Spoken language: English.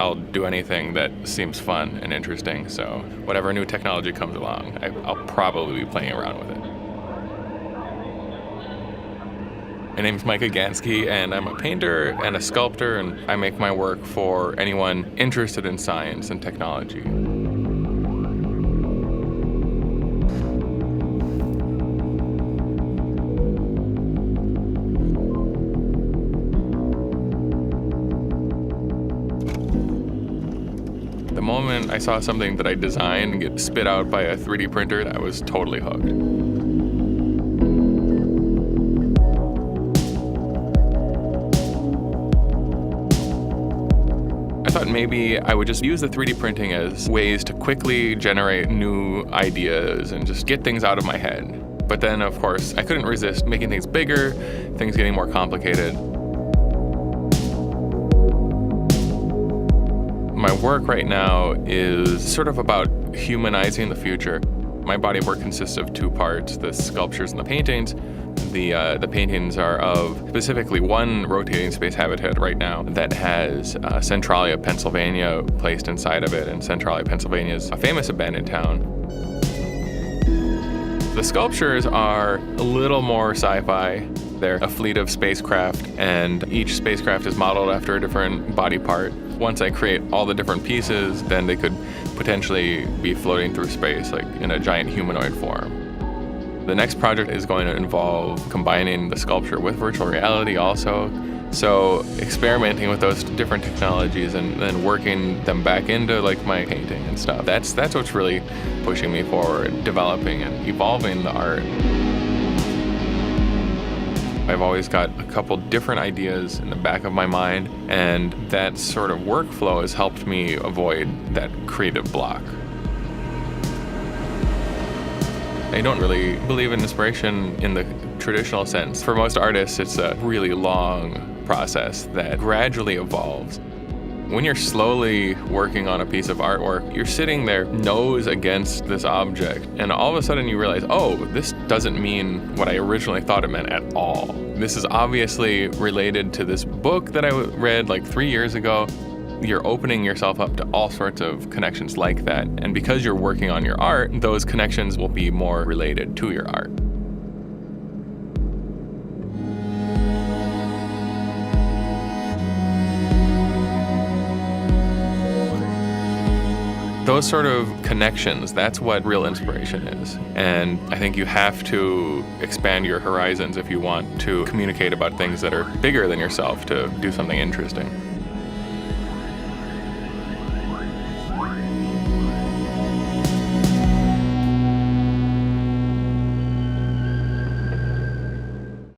I'll do anything that seems fun and interesting. So whatever new technology comes along, I'll probably be playing around with it. My name's Micah Gанске, and I'm a painter and a sculptor, and I make my work for anyone interested in science and technology. The moment I saw something that I designed get spit out by a 3D printer, I was totally hooked. I thought maybe I would just use the 3D printing as ways to quickly generate new ideas and just get things out of my head. But then, of course, I couldn't resist making things bigger, things getting more complicated. My work right now is sort of about humanizing the future. My body of work consists of two parts, the sculptures and the paintings. The paintings are of specifically one rotating space habitat right now that has Centralia, Pennsylvania placed inside of it, and Centralia, Pennsylvania is a famous abandoned town. The sculptures are a little more sci-fi. They're a fleet of spacecraft, and each spacecraft is modeled after a different body part. Once I create all the different pieces, then they could potentially be floating through space, like in a giant humanoid form. The next project is going to involve combining the sculpture with virtual reality also. So experimenting with those different technologies and then working them back into like my painting and stuff. That's what's really pushing me forward, developing and evolving the art. I've always got a couple different ideas in the back of my mind, and that sort of workflow has helped me avoid that creative block. I don't really believe in inspiration in the traditional sense. For most artists, it's a really long process that gradually evolves. When you're slowly working on a piece of artwork, you're sitting there nose against this object, and all of a sudden you realize, oh, this doesn't mean what I originally thought it meant at all. This is obviously related to this book that I read like 3 years ago. You're opening yourself up to all sorts of connections like that, and because you're working on your art, those connections will be more related to your art. Those sort of connections, that's what real inspiration is. And I think you have to expand your horizons if you want to communicate about things that are bigger than yourself to do something interesting.